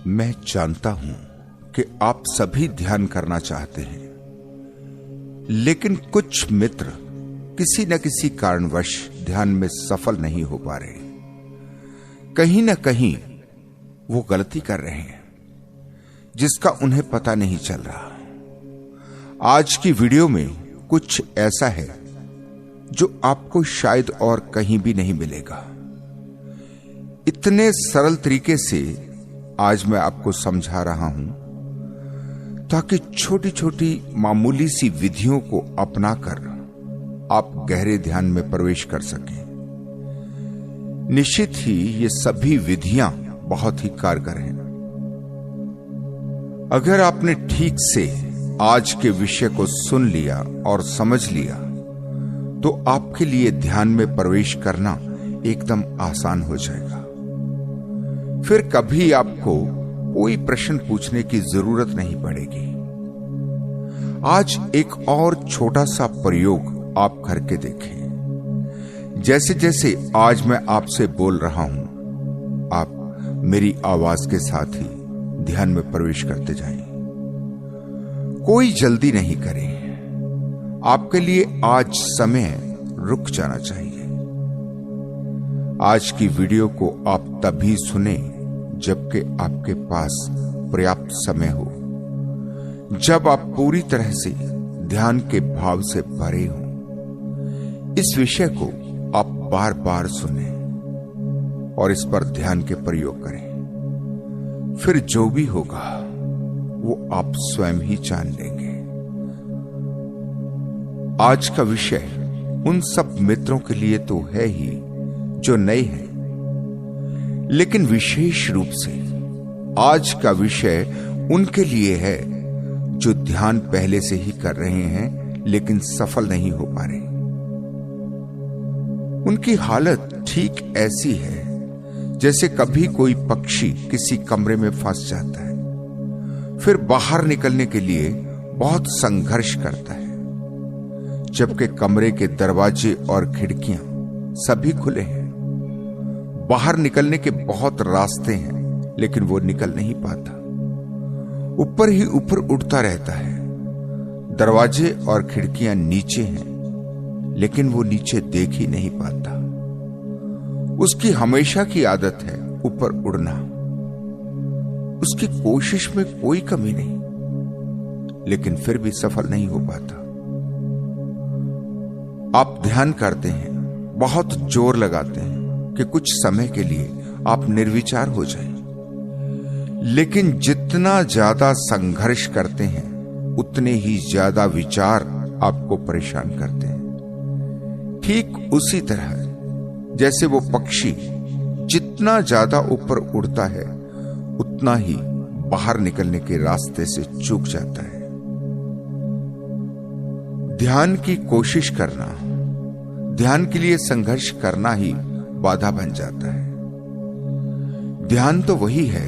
मैं जानता हूं कि आप सभी ध्यान करना चाहते हैं, लेकिन कुछ मित्र किसी न किसी कारणवश ध्यान में सफल नहीं हो पा रहे। कहीं न कहीं वो गलती कर रहे हैं जिसका उन्हें पता नहीं चल रहा। आज की वीडियो में कुछ ऐसा है जो आपको शायद और कहीं भी नहीं मिलेगा। इतने सरल तरीके से आज मैं आपको समझा रहा हूं ताकि छोटी छोटी मामूली सी विधियों को अपनाकर आप गहरे ध्यान में प्रवेश कर सकें। निश्चित ही ये सभी विधियां बहुत ही कारगर हैं। अगर आपने ठीक से आज के विषय को सुन लिया और समझ लिया तो आपके लिए ध्यान में प्रवेश करना एकदम आसान हो जाएगा। फिर कभी आपको कोई प्रश्न पूछने की जरूरत नहीं पड़ेगी। आज एक और छोटा सा प्रयोग आप करके देखें। जैसे जैसे आज मैं आपसे बोल रहा हूं, आप मेरी आवाज के साथ ही ध्यान में प्रवेश करते जाएं। कोई जल्दी नहीं करें। आपके लिए आज समय रुक जाना चाहिए। आज की वीडियो को आप तभी सुने जबकि आपके पास पर्याप्त समय हो, जब आप पूरी तरह से ध्यान के भाव से भरे हों। इस विषय को आप बार बार सुने और इस पर ध्यान के प्रयोग करें। फिर जो भी होगा वो आप स्वयं ही जान लेंगे। आज का विषय उन सब मित्रों के लिए तो है ही जो नए हैं, लेकिन विशेष रूप से आज का विषय उनके लिए है जो ध्यान पहले से ही कर रहे हैं लेकिन सफल नहीं हो पा रहे। उनकी हालत ठीक ऐसी है जैसे कभी कोई पक्षी किसी कमरे में फंस जाता है, फिर बाहर निकलने के लिए बहुत संघर्ष करता है, जबकि कमरे के दरवाजे और खिड़कियां सभी खुले हैं। बाहर निकलने के बहुत रास्ते हैं, लेकिन वो निकल नहीं पाता। ऊपर ही ऊपर उड़ता रहता है। दरवाजे और खिड़कियां नीचे हैं, लेकिन वो नीचे देख ही नहीं पाता। उसकी हमेशा की आदत है ऊपर उड़ना। उसकी कोशिश में कोई कमी नहीं, लेकिन फिर भी सफल नहीं हो पाता। आप ध्यान करते हैं, बहुत जोर लगाते हैं कि कुछ समय के लिए आप निर्विचार हो जाएं, लेकिन जितना ज्यादा संघर्ष करते हैं उतने ही ज्यादा विचार आपको परेशान करते हैं। ठीक उसी तरह जैसे वो पक्षी जितना ज्यादा ऊपर उड़ता है उतना ही बाहर निकलने के रास्ते से चूक जाता है। ध्यान की कोशिश करना, ध्यान के लिए संघर्ष करना ही बाधा बन जाता है। ध्यान तो वही है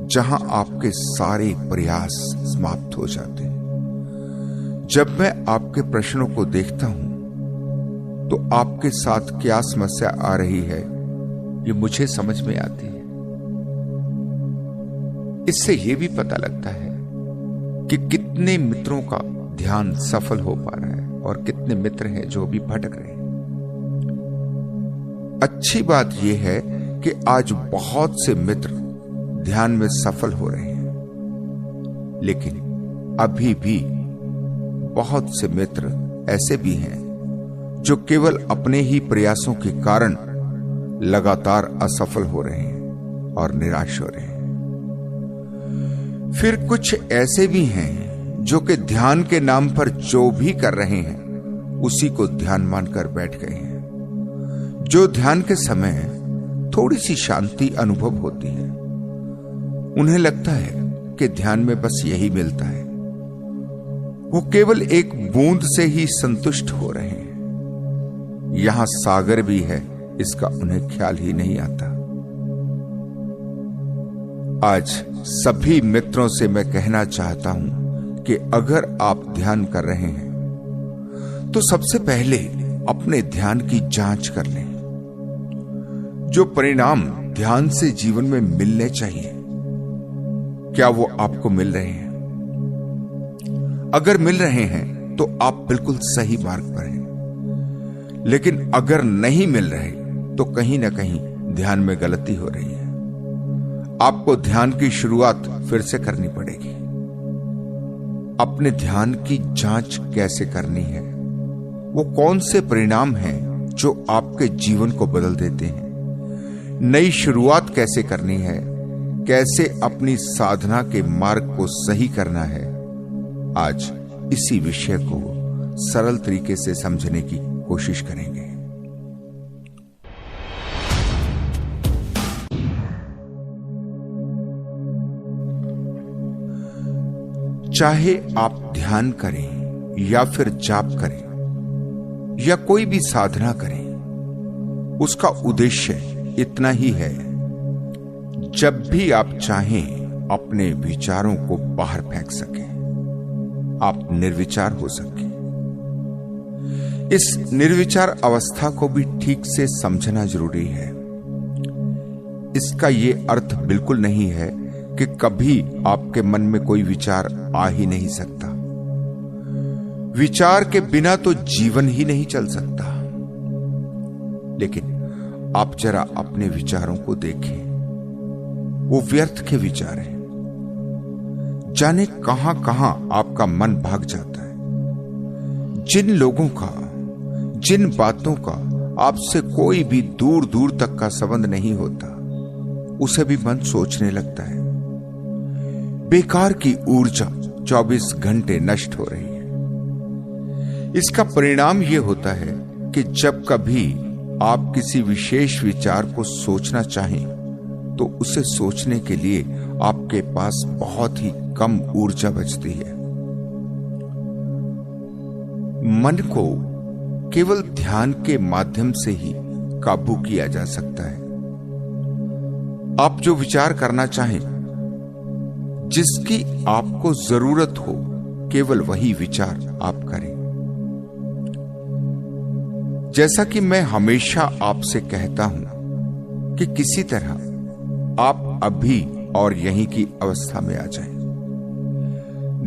जहां आपके सारे प्रयास समाप्त हो जाते हैं। जब मैं आपके प्रश्नों को देखता हूं तो आपके साथ क्या समस्या आ रही है ये मुझे समझ में आती है। इससे यह भी पता लगता है कि कितने मित्रों का ध्यान सफल हो पा रहा है और कितने मित्र हैं जो भी भटक रहे हैं। अच्छी बात यह है कि आज बहुत से मित्र ध्यान में सफल हो रहे हैं, लेकिन अभी भी बहुत से मित्र ऐसे भी हैं जो केवल अपने ही प्रयासों के कारण लगातार असफल हो रहे हैं और निराश हो रहे हैं। फिर कुछ ऐसे भी हैं जो कि ध्यान के नाम पर जो भी कर रहे हैं उसी को ध्यान मानकर बैठ गए हैं। जो ध्यान के समय थोड़ी सी शांति अनुभव होती है, उन्हें लगता है कि ध्यान में बस यही मिलता है। वो केवल एक बूंद से ही संतुष्ट हो रहे हैं। यहां सागर भी है इसका उन्हें ख्याल ही नहीं आता। आज सभी मित्रों से मैं कहना चाहता हूं कि अगर आप ध्यान कर रहे हैं तो सबसे पहले अपने ध्यान की जांच कर लें। जो परिणाम ध्यान से जीवन में मिलने चाहिए क्या वो आपको मिल रहे हैं? अगर मिल रहे हैं तो आप बिल्कुल सही मार्ग पर हैं, लेकिन अगर नहीं मिल रहे तो कहीं ना कहीं ध्यान में गलती हो रही है। आपको ध्यान की शुरुआत फिर से करनी पड़ेगी। अपने ध्यान की जांच कैसे करनी है, वो कौन से परिणाम हैं जो आपके जीवन को बदल देते हैं, नई शुरुआत कैसे करनी है, कैसे अपनी साधना के मार्ग को सही करना है, आज इसी विषय को सरल तरीके से समझने की कोशिश करेंगे। चाहे आप ध्यान करें या फिर जाप करें या कोई भी साधना करें, उसका उद्देश्य इतना ही है, जब भी आप चाहें अपने विचारों को बाहर फेंक सकें, आप निर्विचार हो सकें। इस निर्विचार अवस्था को भी ठीक से समझना जरूरी है। इसका यह अर्थ बिल्कुल नहीं है कि कभी आपके मन में कोई विचार आ ही नहीं सकता। विचार के बिना तो जीवन ही नहीं चल सकता। लेकिन आप जरा अपने विचारों को देखें, वो व्यर्थ के विचार हैं। जाने कहां कहां आपका मन भाग जाता है। जिन लोगों का, जिन बातों का आपसे कोई भी दूर दूर तक का संबंध नहीं होता, उसे भी मन सोचने लगता है। बेकार की ऊर्जा 24 घंटे नष्ट हो रही है। इसका परिणाम यह होता है कि जब कभी आप किसी विशेष विचार को सोचना चाहें, तो उसे सोचने के लिए आपके पास बहुत ही कम ऊर्जा बचती है। मन को केवल ध्यान के माध्यम से ही काबू किया जा सकता है। आप जो विचार करना चाहें, जिसकी आपको जरूरत हो, केवल वही विचार आप करें। जैसा कि मैं हमेशा आपसे कहता हूं कि किसी तरह आप अभी और यहीं की अवस्था में आ जाएं।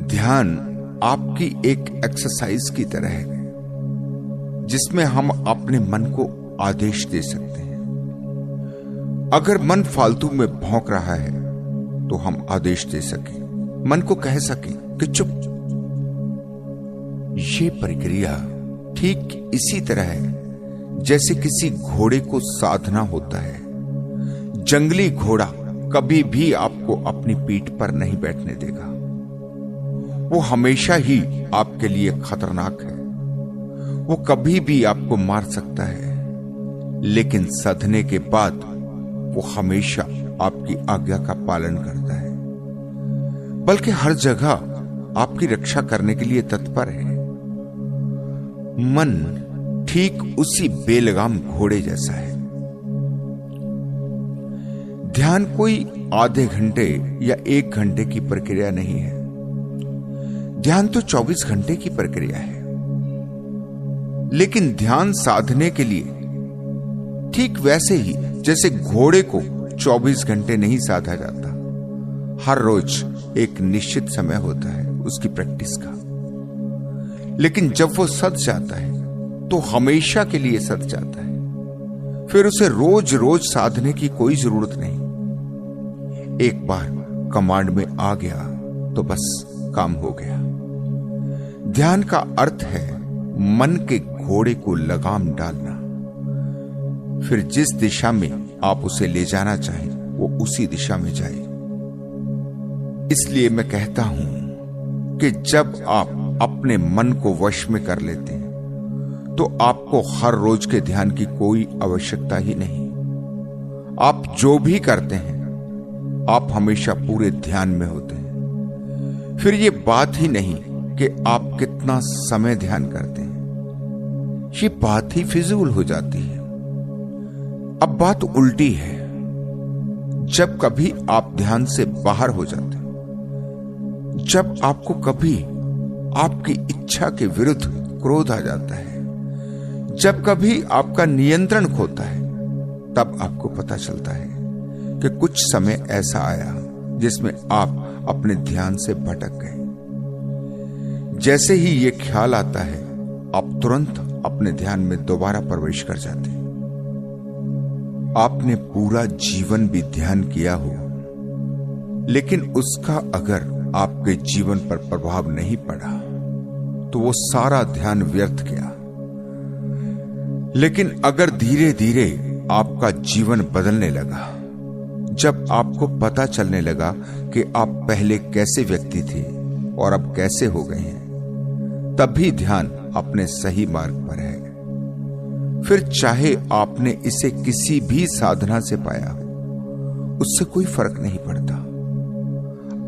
ध्यान आपकी एक एक्सरसाइज की तरह है, जिसमें हम अपने मन को आदेश दे सकते हैं। अगर मन फालतू में भौंक रहा है तो हम आदेश दे सकें, मन को कह सकें कि चुप। ये प्रक्रिया ठीक इसी तरह है जैसे किसी घोड़े को साधना होता है। जंगली घोड़ा कभी भी आपको अपनी पीठ पर नहीं बैठने देगा। वो हमेशा ही आपके लिए खतरनाक है। वो कभी भी आपको मार सकता है, लेकिन साधने के बाद वो हमेशा आपकी आज्ञा का पालन करता है, बल्कि हर जगह आपकी रक्षा करने के लिए तत्पर है। मन ठीक उसी बेलगाम घोड़े जैसा है। ध्यान कोई आधे घंटे या 1 घंटे की प्रक्रिया नहीं है। ध्यान तो 24 घंटे की प्रक्रिया है। लेकिन ध्यान साधने के लिए ठीक वैसे ही जैसे घोड़े को 24 घंटे नहीं साधा जाता। हर रोज एक निश्चित समय होता है उसकी प्रैक्टिस का। लेकिन जब वो सध जाता है तो हमेशा के लिए सध जाता है। फिर उसे रोज रोज साधने की कोई जरूरत नहीं। एक बार कमांड में आ गया तो बस काम हो गया। ध्यान का अर्थ है मन के घोड़े को लगाम डालना। फिर जिस दिशा में आप उसे ले जाना चाहें, वो उसी दिशा में जाए। इसलिए मैं कहता हूं कि जब आप अपने मन को वश में कर लेते हैं, तो आपको हर रोज के ध्यान की कोई आवश्यकता ही नहीं। आप जो भी करते हैं, आप हमेशा पूरे ध्यान में होते हैं। फिर ये बात ही नहीं कि आप कितना समय ध्यान करते हैं, ये बात ही फिजूल हो जाती है। अब बात उल्टी है। जब कभी आप ध्यान से बाहर हो जाते हैं, जब आपको कभी आपकी इच्छा के विरुद्ध क्रोध आ जाता है, जब कभी आपका नियंत्रण खोता है, तब आपको पता चलता है कि कुछ समय ऐसा आया जिसमें आप अपने ध्यान से भटक गए। जैसे ही ये ख्याल आता है, आप तुरंत अपने ध्यान में दोबारा प्रवेश कर जाते हैं। आपने पूरा जीवन भी ध्यान किया हो, लेकिन उसका अगर आपके जीवन पर प्रभाव नहीं पड़ा तो वो सारा ध्यान व्यर्थ गया। लेकिन अगर धीरे धीरे आपका जीवन बदलने लगा, जब आपको पता चलने लगा कि आप पहले कैसे व्यक्ति थे और अब कैसे हो गए हैं, तब भी ध्यान अपने सही मार्ग पर है। फिर चाहे आपने इसे किसी भी साधना से पाया हो, उससे कोई फर्क नहीं पड़ता।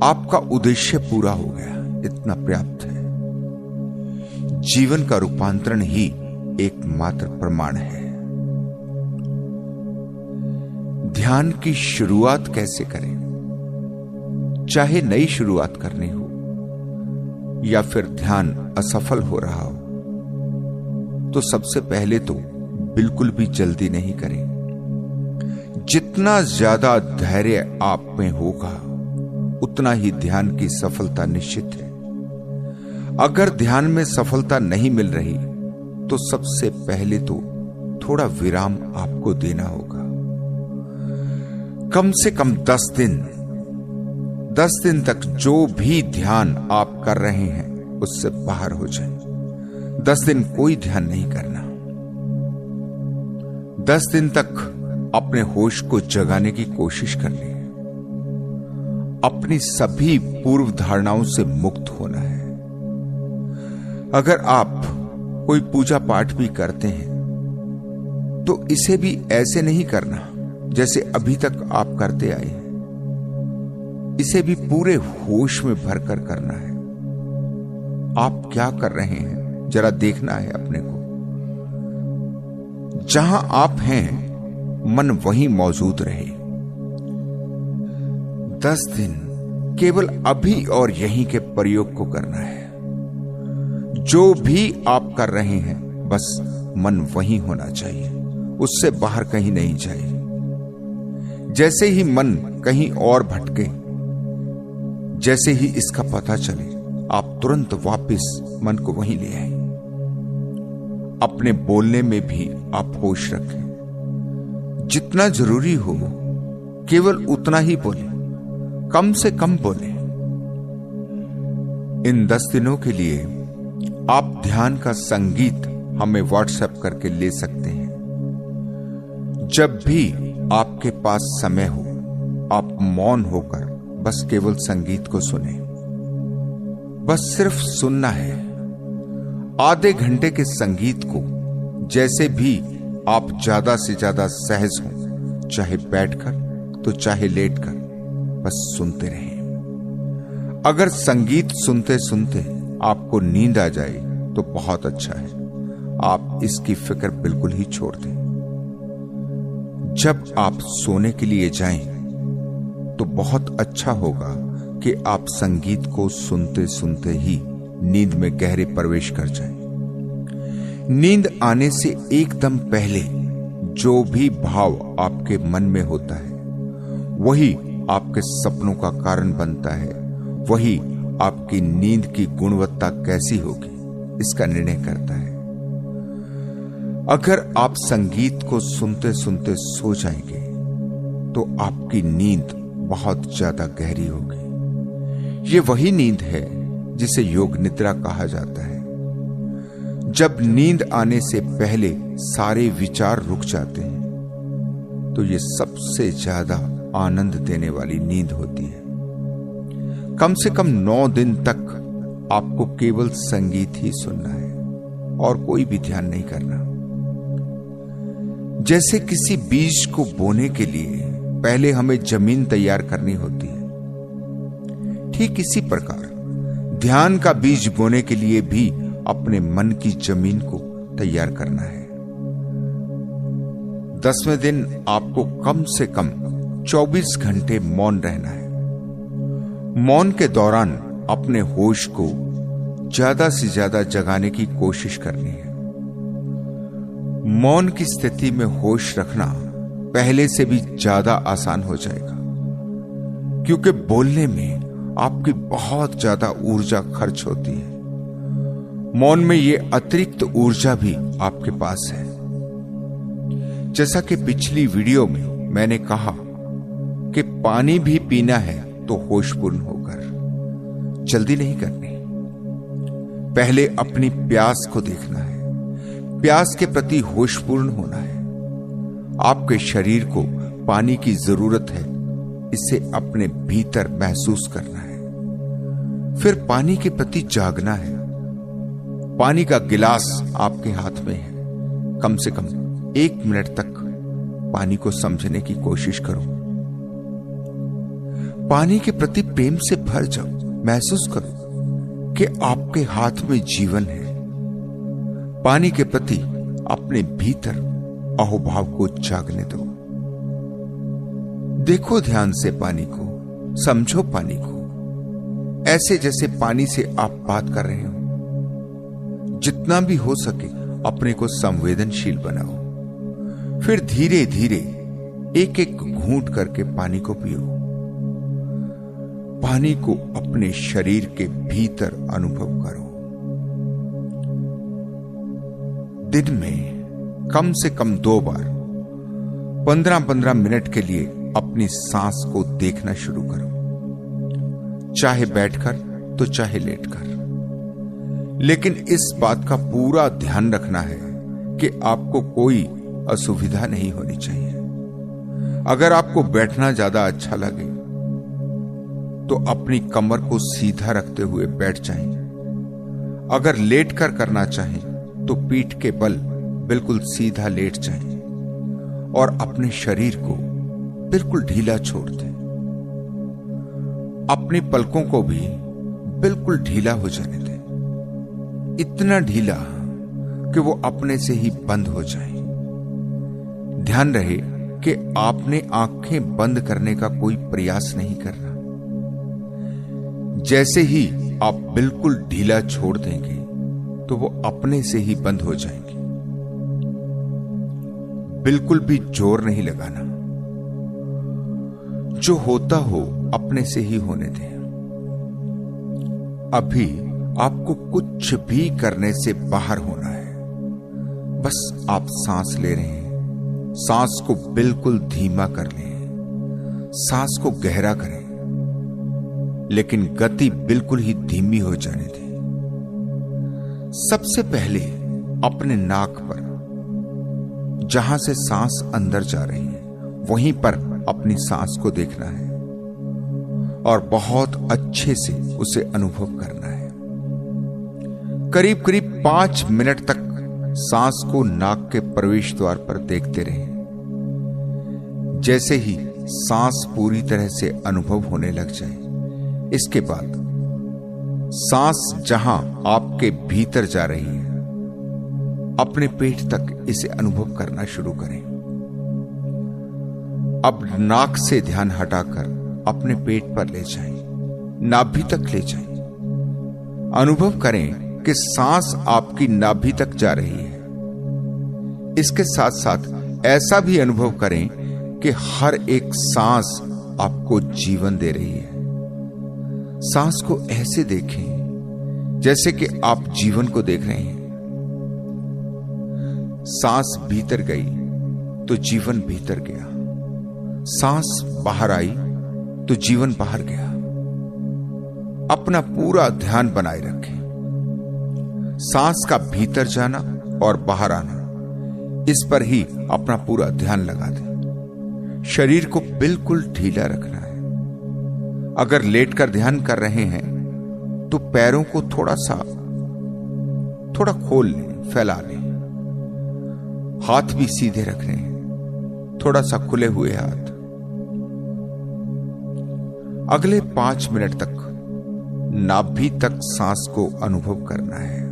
आपका उद्देश्य पूरा हो गया, इतना पर्याप्त है। जीवन का रूपांतरण ही एकमात्र प्रमाण है। ध्यान की शुरुआत कैसे करें? चाहे नई शुरुआत करनी हो या फिर ध्यान असफल हो रहा हो, तो सबसे पहले तो बिल्कुल भी जल्दी नहीं करें। जितना ज्यादा धैर्य आप में होगा, उतना ही ध्यान की सफलता निश्चित है। अगर ध्यान में सफलता नहीं मिल रही, तो सबसे पहले तो थोड़ा विराम आपको देना होगा। कम से कम 10 दिन तक जो भी ध्यान आप कर रहे हैं, उससे बाहर हो जाए। 10 दिन कोई ध्यान नहीं करना। 10 दिन तक अपने होश को जगाने की कोशिश करनी है। अपनी सभी पूर्व धारणाओं से मुक्त होना है। अगर आप कोई पूजा पाठ भी करते हैं, तो इसे भी ऐसे नहीं करना जैसे अभी तक आप करते आए हैं। इसे भी पूरे होश में भरकर करना है। आप क्या कर रहे हैं, जरा देखना है अपने को। जहां आप हैं, मन वहीं मौजूद रहे। 10 दिन केवल अभी और यहीं के प्रयोग को करना है। जो भी आप कर रहे हैं, बस मन वहीं होना चाहिए, उससे बाहर कहीं नहीं चाहिए। जैसे ही मन कहीं और भटके, जैसे ही इसका पता चले, आप तुरंत वापस मन को वहीं ले आए। अपने बोलने में भी आप होश रखें। जितना जरूरी हो, केवल उतना ही बोलें, कम से कम बोलें। इन 10 दिनों के लिए आप ध्यान का संगीत हमें व्हाट्सएप करके ले सकते हैं। जब भी आपके पास समय हो, आप मौन होकर बस केवल संगीत को सुने। बस सिर्फ सुनना है। आधे घंटे के संगीत को जैसे भी आप ज्यादा से ज्यादा सहज हो, चाहे बैठकर तो चाहे लेटकर, बस सुनते रहें। अगर संगीत सुनते सुनते आपको नींद आ जाए तो बहुत अच्छा है। आप इसकी फिक्र बिल्कुल ही छोड़ दें। जब आप सोने के लिए जाएं, तो बहुत अच्छा होगा कि आप संगीत को सुनते सुनते ही नींद में गहरे प्रवेश कर जाएं। नींद आने से एकदम पहले जो भी भाव आपके मन में होता है, वही आपके सपनों का कारण बनता है। वही आपकी नींद की गुणवत्ता कैसी होगी, इसका निर्णय करता है। अगर आप संगीत को सुनते सुनते सो जाएंगे, तो आपकी नींद बहुत ज्यादा गहरी होगी। ये वही नींद है जिसे योग निद्रा कहा जाता है। जब नींद आने से पहले सारे विचार रुक जाते हैं, तो ये सबसे ज्यादा आनंद देने वाली नींद होती है। कम से कम 9 दिन तक आपको केवल संगीत ही सुनना है और कोई भी ध्यान नहीं करना। जैसे किसी बीज को बोने के लिए पहले हमें जमीन तैयार करनी होती है, ठीक इसी प्रकार ध्यान का बीज बोने के लिए भी अपने मन की जमीन को तैयार करना है। 10वें दिन आपको कम से कम 24 घंटे मौन रहना है। मौन के दौरान अपने होश को ज्यादा से ज्यादा जगाने की कोशिश करनी है। मौन की स्थिति में होश रखना पहले से भी ज्यादा आसान हो जाएगा, क्योंकि बोलने में आपकी बहुत ज्यादा ऊर्जा खर्च होती है। मौन में ये अतिरिक्त ऊर्जा भी आपके पास है। जैसा कि पिछली वीडियो में मैंने कहा कि पानी भी पीना है तो होशपूर्ण होकर, जल्दी नहीं करनी। पहले अपनी प्यास को देखना है, प्यास के प्रति होशपूर्ण होना है। आपके शरीर को पानी की जरूरत है, इसे अपने भीतर महसूस करना है। फिर पानी के प्रति जागना है। पानी का गिलास आपके हाथ में है। कम से कम 1 मिनट तक पानी को समझने की कोशिश करो। पानी के प्रति प्रेम से भर जाओ। महसूस करो कि आपके हाथ में जीवन है। पानी के प्रति अपने भीतर अहोभाव को जागने दो। देखो ध्यान से पानी को, समझो पानी को, ऐसे जैसे पानी से आप बात कर रहे हो। जितना भी हो सके अपने को संवेदनशील बनाओ। फिर धीरे धीरे एक एक घूंट करके पानी को पियो। पानी को अपने शरीर के भीतर अनुभव करो। दिन में कम से कम 2 बार 15-15 मिनट के लिए अपनी सांस को देखना शुरू करो, चाहे बैठकर तो चाहे लेटकर। लेकिन इस बात का पूरा ध्यान रखना है कि आपको कोई असुविधा नहीं होनी चाहिए। अगर आपको बैठना ज्यादा अच्छा लगे तो अपनी कमर को सीधा रखते हुए बैठ जाएं। अगर लेटकर करना चाहें तो पीठ के बल बिल्कुल सीधा लेट जाएं और अपने शरीर को बिल्कुल ढीला छोड़ दें। अपनी पलकों को भी बिल्कुल ढीला हो जाने दें, इतना ढीला कि वो अपने से ही बंद हो जाए। ध्यान रहे कि आपने आंखें बंद करने का कोई प्रयास नहीं करना। जैसे ही आप बिल्कुल ढीला छोड़ देंगे तो वो अपने से ही बंद हो जाएंगे। बिल्कुल भी जोर नहीं लगाना। जो होता हो अपने से ही होने दें। अभी आपको कुछ भी करने से बाहर होना है। बस आप सांस ले रहे हैं। सांस को बिल्कुल धीमा कर लें। सांस को गहरा करें, लेकिन गति बिल्कुल ही धीमी हो जाने दें। सबसे पहले अपने नाक पर, जहां से सांस अंदर जा रही है, वहीं पर अपनी सांस को देखना है और बहुत अच्छे से उसे अनुभव करना है। करीब करीब 5 मिनट तक सांस को नाक के प्रवेश द्वार पर देखते रहें। जैसे ही सांस पूरी तरह से अनुभव होने लग जाए, इसके बाद सांस जहां आपके भीतर जा रही है, अपने पेट तक इसे अनुभव करना शुरू करें। अब नाक से ध्यान हटाकर अपने पेट पर ले जाएं, नाभि तक ले जाएं। अनुभव करें कि सांस आपकी नाभि तक जा रही है। इसके साथ साथ ऐसा भी अनुभव करें कि हर एक सांस आपको जीवन दे रही है। सांस को ऐसे देखें जैसे कि आप जीवन को देख रहे हैं। सांस भीतर गई तो जीवन भीतर गया। सांस बाहर आई तो जीवन बाहर गया। अपना पूरा ध्यान बनाए रखें। सांस का भीतर जाना और बाहर आना, इस पर ही अपना पूरा ध्यान लगा दें। शरीर को बिल्कुल ढीला रखना है। अगर लेटकर ध्यान कर रहे हैं तो पैरों को थोड़ा खोल लें, फैला लें। हाथ भी सीधे रखने हैं, थोड़ा सा खुले हुए हाथ। अगले 5 मिनट तक नाभि तक सांस को अनुभव करना है।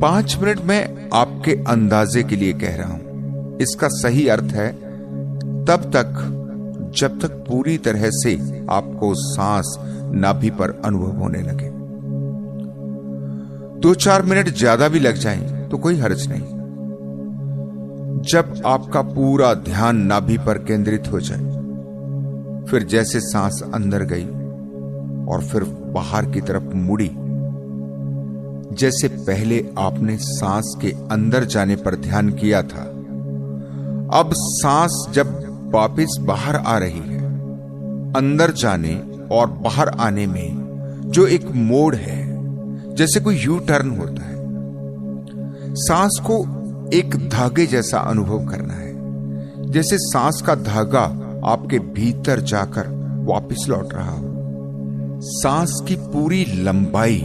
5 मिनट में आपके अंदाजे के लिए कह रहा हूं। इसका सही अर्थ है तब तक जब तक पूरी तरह से आपको सांस नाभि पर अनुभव होने लगे। 2-4 मिनट ज्यादा भी लग जाएं तो कोई हर्ज नहीं। जब आपका पूरा ध्यान नाभि पर केंद्रित हो जाए, फिर जैसे सांस अंदर गई और फिर बाहर की तरफ मुड़ी, जैसे पहले आपने सांस के अंदर जाने पर ध्यान किया था, अब सांस जब वापस बाहर आ रही है, अंदर जाने और बाहर आने में जो एक मोड़ है, जैसे कोई यू टर्न होता है, सांस को एक धागे जैसा अनुभव करना है, जैसे सांस का धागा आपके भीतर जाकर वापस लौट रहा हो, सांस की पूरी लंबाई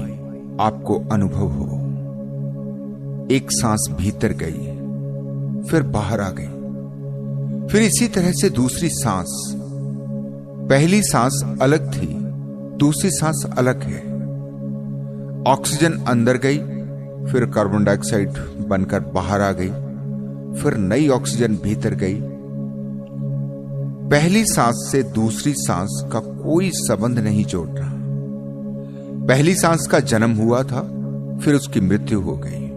आपको अनुभव हो। एक सांस भीतर गई, फिर बाहर आ गई, फिर इसी तरह से दूसरी सांस। पहली सांस अलग थी, दूसरी सांस अलग है। ऑक्सीजन अंदर गई, फिर कार्बन डाइऑक्साइड बनकर बाहर आ गई, फिर नई ऑक्सीजन भीतर गई। पहली सांस से दूसरी सांस का कोई संबंध नहीं जोड़ रहा। पहली सांस का जन्म हुआ था, फिर उसकी मृत्यु हो गई।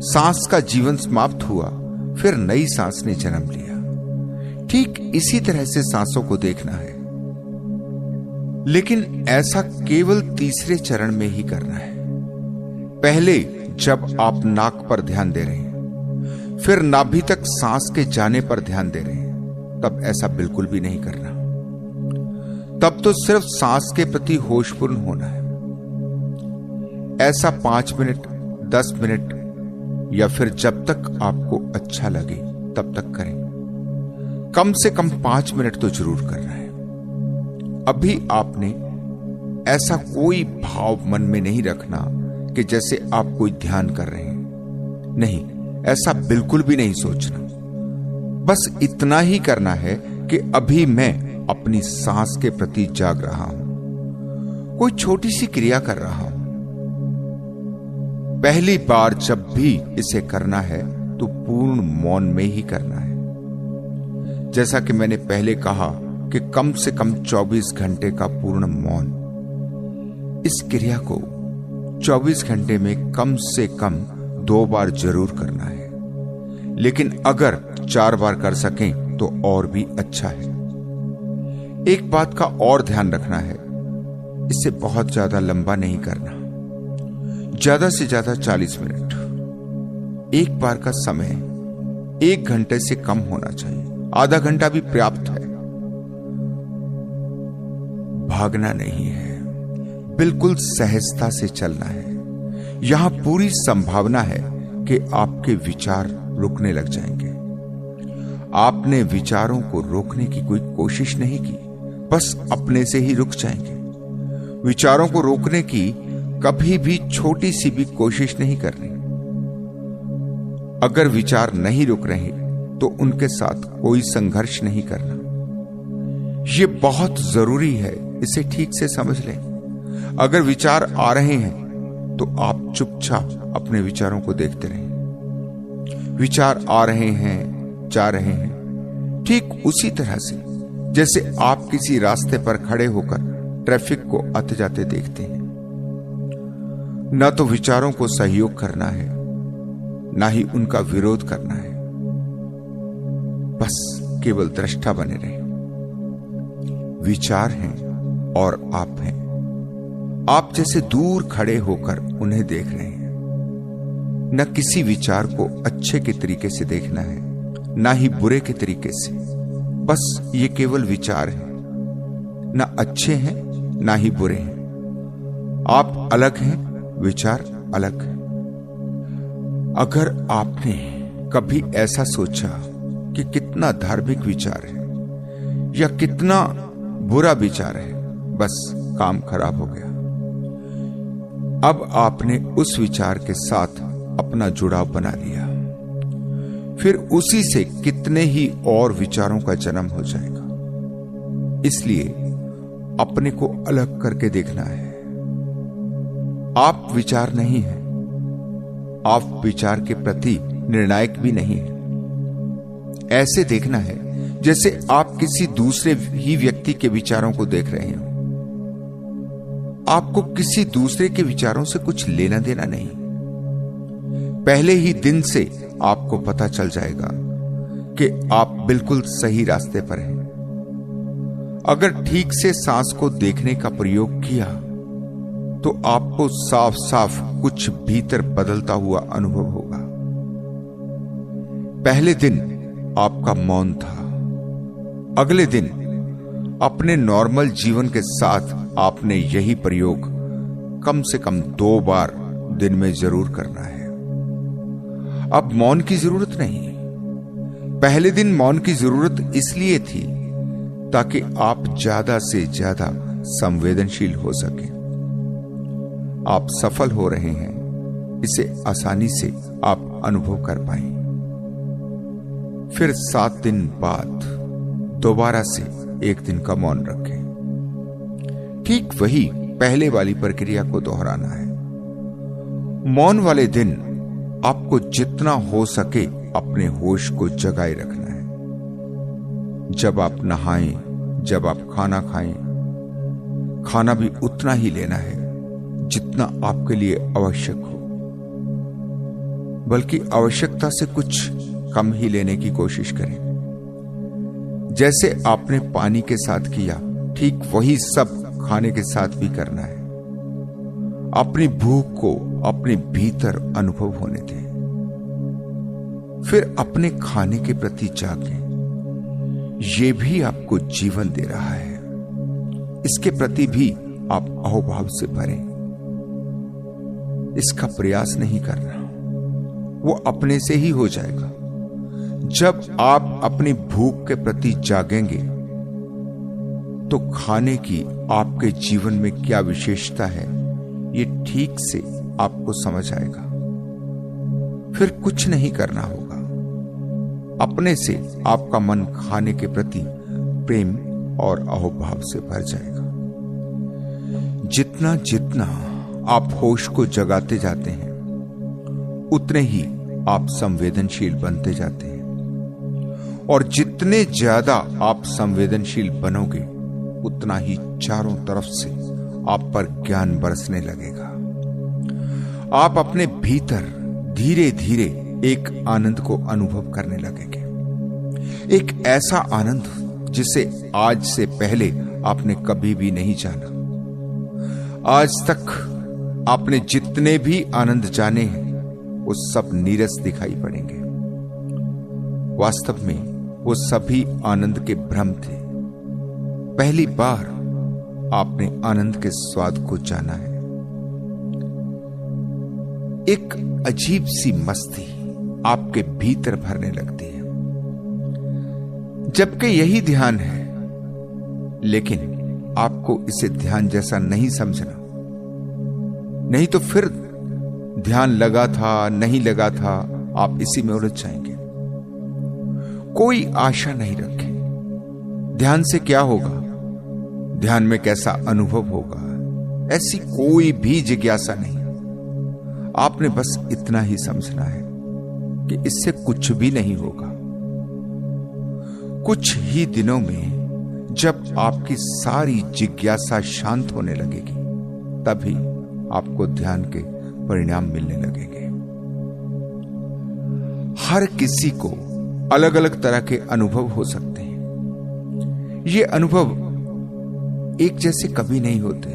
सांस का जीवन समाप्त हुआ, फिर नई सांस ने जन्म लिया। ठीक इसी तरह से सांसों को देखना है, लेकिन ऐसा केवल तीसरे चरण में ही करना है। पहले जब आप नाक पर ध्यान दे रहे हैं, फिर नाभि तक सांस के जाने पर ध्यान दे रहे हैं, तब ऐसा बिल्कुल भी नहीं करना। तब तो सिर्फ सांस के प्रति होशपूर्ण होना है। ऐसा 5 मिनट, 10 मिनट या फिर जब तक आपको अच्छा लगे तब तक करें। कम से कम 5 मिनट तो जरूर करना है। अभी आपने ऐसा कोई भाव मन में नहीं रखना कि जैसे आप कोई ध्यान कर रहे हैं। नहीं, ऐसा बिल्कुल भी नहीं सोचना। बस इतना ही करना है कि अभी मैं अपनी सांस के प्रति जाग रहा हूं, कोई छोटी सी क्रिया कर रहा हूं। पहली बार जब भी इसे करना है तो पूर्ण मौन में ही करना है। जैसा कि मैंने पहले कहा कि कम से कम 24 घंटे का पूर्ण मौन। इस क्रिया को 24 घंटे में कम से कम 2 बार जरूर करना है, लेकिन अगर 4 बार कर सकें तो और भी अच्छा है। एक बात का और ध्यान रखना है, इसे बहुत ज्यादा लंबा नहीं करना। ज्यादा से ज्यादा 40 मिनट। एक बार का समय 1 घंटे से कम होना चाहिए, आधा घंटा भी पर्याप्त है। भागना नहीं है, बिल्कुल सहजता से चलना है। यहां पूरी संभावना है कि आपके विचार रुकने लग जाएंगे। आपने विचारों को रोकने की कोई कोशिश नहीं की, बस अपने से ही रुक जाएंगे। विचारों को रोकने की कभी भी छोटी सी भी कोशिश नहीं करनी। अगर विचार नहीं रुक रहे तो उनके साथ कोई संघर्ष नहीं करना। यह बहुत जरूरी है, इसे ठीक से समझ लें। अगर विचार आ रहे हैं तो आप चुपचाप अपने विचारों को देखते रहें। विचार आ रहे हैं, जा रहे हैं, ठीक उसी तरह से जैसे आप किसी रास्ते पर खड़े होकर ट्रैफिक को आते जाते देखते हैं। न तो विचारों को सहयोग करना है, ना ही उनका विरोध करना है, बस केवल दृष्टा बने रहे। विचार हैं और आप हैं। आप जैसे दूर खड़े होकर उन्हें देख रहे हैं। न किसी विचार को अच्छे के तरीके से देखना है, ना ही बुरे के तरीके से। बस ये केवल विचार है, ना अच्छे हैं ना ही बुरे हैं। आप अलग हैं, विचार अलग है। अगर आपने कभी ऐसा सोचा कि कितना धार्मिक विचार है या कितना बुरा विचार है, बस काम खराब हो गया। अब आपने उस विचार के साथ अपना जुड़ाव बना लिया, फिर उसी से कितने ही और विचारों का जन्म हो जाएगा। इसलिए अपने को अलग करके देखना है। आप विचार नहीं हैं, आप विचार के प्रति निर्णायक भी नहीं है। ऐसे देखना है जैसे आप किसी दूसरे ही व्यक्ति के विचारों को देख रहे हो। आपको किसी दूसरे के विचारों से कुछ लेना देना नहीं। पहले ही दिन से आपको पता चल जाएगा कि आप बिल्कुल सही रास्ते पर हैं। अगर ठीक से सांस को देखने का प्रयोग किया तो आपको साफ साफ कुछ भीतर बदलता हुआ अनुभव होगा। पहले दिन आपका मौन था। अगले दिन अपने नॉर्मल जीवन के साथ आपने यही प्रयोग कम से कम 2 बार दिन में जरूर करना है। अब मौन की जरूरत नहीं। पहले दिन मौन की जरूरत इसलिए थी ताकि आप ज्यादा से ज्यादा संवेदनशील हो सके। आप सफल हो रहे हैं, इसे आसानी से आप अनुभव कर पाए। फिर 7 दिन बाद दोबारा से 1 दिन का मौन रखें। ठीक वही पहले वाली प्रक्रिया को दोहराना है। मौन वाले दिन आपको जितना हो सके अपने होश को जगाए रखना है। जब आप नहाएं, जब आप खाना खाएं, खाना भी उतना ही लेना है जितना आपके लिए आवश्यक हो, बल्कि आवश्यकता से कुछ कम ही लेने की कोशिश करें। जैसे आपने पानी के साथ किया, ठीक वही सब खाने के साथ भी करना है। अपनी भूख को अपने भीतर अनुभव होने दें। फिर अपने खाने के प्रति जागें। यह भी आपको जीवन दे रहा है। इसके प्रति भी आप अहोभाव से भरें। इसका प्रयास नहीं करना, वो अपने से ही हो जाएगा। जब आप अपनी भूख के प्रति जागेंगे तो खाने की आपके जीवन में क्या विशेषता है ये ठीक से आपको समझ आएगा। फिर कुछ नहीं करना होगा। अपने से आपका मन खाने के प्रति प्रेम और अहोभाव से भर जाएगा। जितना जितना आप होश को जगाते जाते हैं उतने ही आप संवेदनशील बनते जाते हैं, और जितने ज्यादा आप संवेदनशील बनोगे उतना ही चारों तरफ से आप पर ज्ञान बरसने लगेगा। आप अपने भीतर धीरे धीरे एक आनंद को अनुभव करने लगेंगे। एक ऐसा आनंद जिसे आज से पहले आपने कभी भी नहीं जाना। आज तक आपने जितने भी आनंद जाने हैं वो सब नीरस दिखाई पड़ेंगे। वास्तव में वो सभी आनंद के भ्रम थे। पहली बार आपने आनंद के स्वाद को जाना है। एक अजीब सी मस्ती आपके भीतर भरने लगती है, जबकि यही ध्यान है, लेकिन आपको इसे ध्यान जैसा नहीं समझना। नहीं तो फिर ध्यान लगा था नहीं लगा था, आप इसी में उलझ जाएंगे। कोई आशा नहीं रखें। ध्यान से क्या होगा, ध्यान में कैसा अनुभव होगा, ऐसी कोई भी जिज्ञासा नहीं। आपने बस इतना ही समझना है कि इससे कुछ भी नहीं होगा। कुछ ही दिनों में जब आपकी सारी जिज्ञासा शांत होने लगेगी, तभी आपको ध्यान के परिणाम मिलने लगेंगे। हर किसी को अलग अलग तरह के अनुभव हो सकते हैं। ये अनुभव एक जैसे कभी नहीं होते,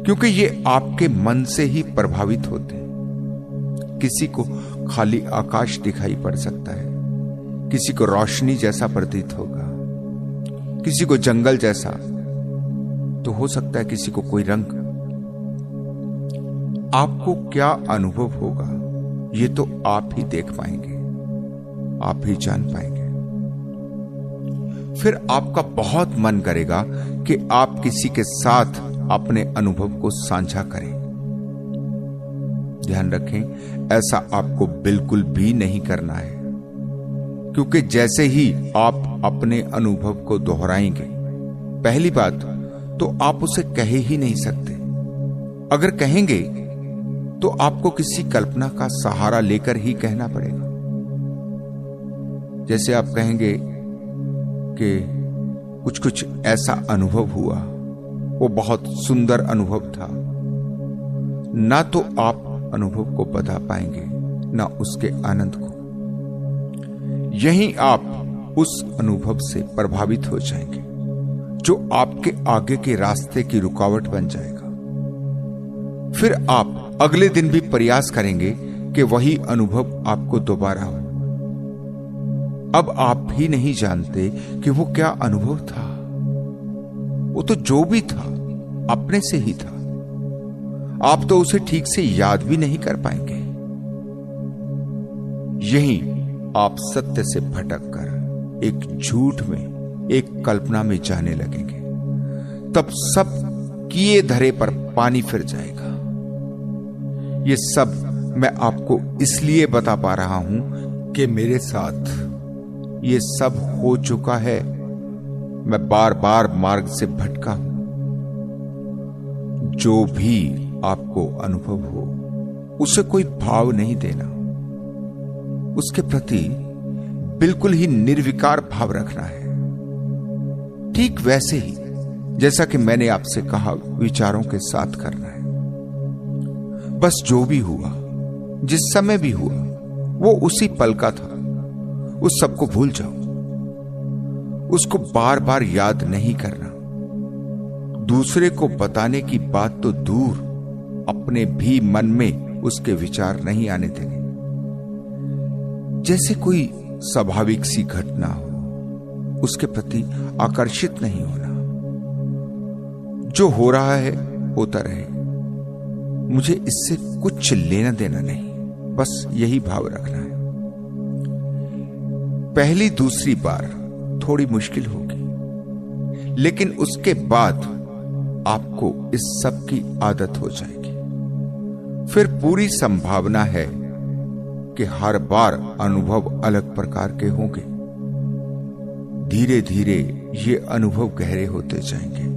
क्योंकि ये आपके मन से ही प्रभावित होते हैं। किसी को खाली आकाश दिखाई पड़ सकता है, किसी को रोशनी जैसा प्रतीत होगा, किसी को जंगल जैसा, तो हो सकता है किसी को कोई रंग। आपको क्या अनुभव होगा ये तो आप ही देख पाएंगे, आप ही जान पाएंगे। फिर आपका बहुत मन करेगा कि आप किसी के साथ अपने अनुभव को साझा करें। ध्यान रखें, ऐसा आपको बिल्कुल भी नहीं करना है, क्योंकि जैसे ही आप अपने अनुभव को दोहराएंगे, पहली बात तो आप उसे कह ही नहीं सकते। अगर कहेंगे तो आपको किसी कल्पना का सहारा लेकर ही कहना पड़ेगा। जैसे आप कहेंगे कि कुछ कुछ ऐसा अनुभव हुआ, वो बहुत सुंदर अनुभव था, ना तो आप अनुभव को बता पाएंगे ना उसके आनंद को। यहीं आप उस अनुभव से प्रभावित हो जाएंगे। जो आपके आगे के रास्ते की रुकावट बन जाएगा। फिर आप अगले दिन भी प्रयास करेंगे कि वही अनुभव आपको दोबारा हो। अब आप भी नहीं जानते कि वो क्या अनुभव था। वो तो जो भी था अपने से ही था। आप तो उसे ठीक से याद भी नहीं कर पाएंगे। यही आप सत्य से भटक कर एक झूठ में, एक कल्पना में जाने लगेंगे। तब सब किए धरे पर पानी फिर जाएगा। ये सब मैं आपको इसलिए बता पा रहा हूं कि मेरे साथ ये सब हो चुका है। मैं बार बार मार्ग से भटका हूं। जो भी आपको अनुभव हो उसे कोई भाव नहीं देना। उसके प्रति बिल्कुल ही निर्विकार भाव रखना है। ठीक वैसे ही जैसा कि मैंने आपसे कहा, विचारों के साथ करना है। बस जो भी हुआ, जिस समय भी हुआ, वो उसी पल का था। उस सबको भूल जाओ। उसको बार बार याद नहीं करना। दूसरे को बताने की बात तो दूर, अपने भी मन में उसके विचार नहीं आने देने। जैसे कोई स्वाभाविक सी घटना हो, उसके प्रति आकर्षित नहीं होना। जो हो रहा है होता रहे, मुझे इससे कुछ लेना देना नहीं। बस यही भाव रखना है। पहली दूसरी बार थोड़ी मुश्किल होगी, लेकिन उसके बाद आपको इस सब की आदत हो जाएगी। फिर पूरी संभावना है कि हर बार अनुभव अलग प्रकार के होंगे। धीरे धीरे ये अनुभव गहरे होते जाएंगे।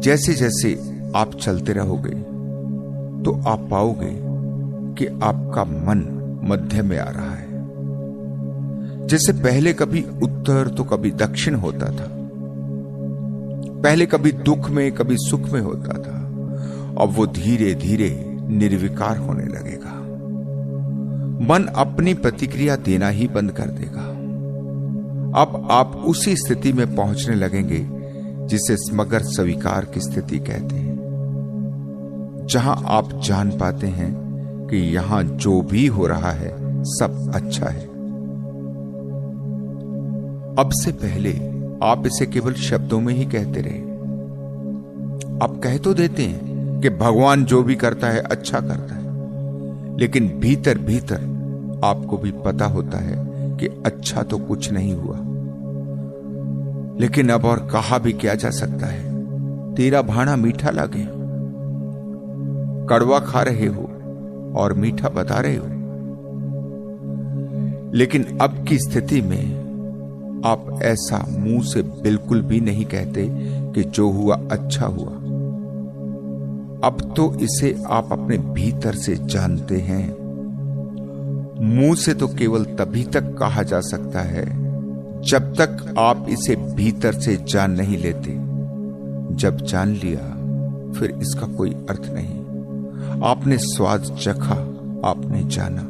जैसे जैसे आप चलते रहोगे तो आप पाओगे कि आपका मन मध्य में आ रहा है। जैसे पहले कभी उत्तर तो कभी दक्षिण होता था। पहले कभी दुख में कभी सुख में होता था। अब वो धीरे धीरे निर्विकार होने लगेगा। मन अपनी प्रतिक्रिया देना ही बंद कर देगा। अब आप उसी स्थिति में पहुंचने लगेंगे जिसे समग्र स्वीकार की स्थिति कहते हैं, जहां आप जान पाते हैं कि यहां जो भी हो रहा है सब अच्छा है। अब से पहले आप इसे केवल शब्दों में ही कहते रहे। आप कह तो देते हैं कि भगवान जो भी करता है अच्छा करता है, लेकिन भीतर भीतर आपको भी पता होता है कि अच्छा तो कुछ नहीं हुआ। लेकिन अब और कहा भी क्या जा सकता है। तेरा भाना मीठा लगे। कड़वा खा रहे हो और मीठा बता रहे हो। लेकिन अब की स्थिति में आप ऐसा मुंह से बिल्कुल भी नहीं कहते कि जो हुआ अच्छा हुआ। अब तो इसे आप अपने भीतर से जानते हैं। मुंह से तो केवल तभी तक कहा जा सकता है जब तक आप इसे भीतर से जान नहीं लेते। जब जान लिया फिर इसका कोई अर्थ नहीं। आपने स्वाद चखा, आपने जाना।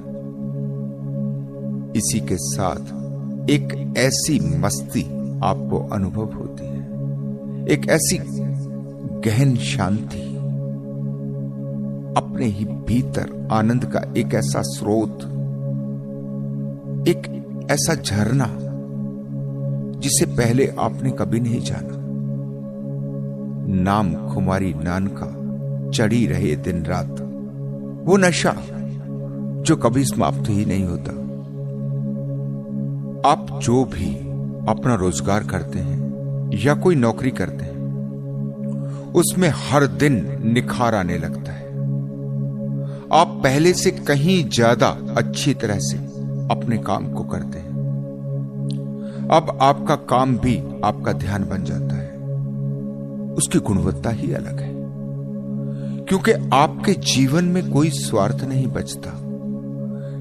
इसी के साथ एक ऐसी मस्ती आपको अनुभव होती है, एक ऐसी गहन शांति, अपने ही भीतर आनंद का एक ऐसा स्रोत, एक ऐसा झरना जिसे पहले आपने कभी नहीं जाना। नाम खुमारी नान का चढ़ी रहे दिन रात, वो नशा जो कभी समाप्त ही नहीं होता। आप जो भी अपना रोजगार करते हैं या कोई नौकरी करते हैं, उसमें हर दिन निखार आने लगता है। आप पहले से कहीं ज्यादा अच्छी तरह से अपने काम को करते हैं। अब आपका काम भी आपका ध्यान बन जाता है। उसकी गुणवत्ता ही अलग है, क्योंकि आपके जीवन में कोई स्वार्थ नहीं बचता।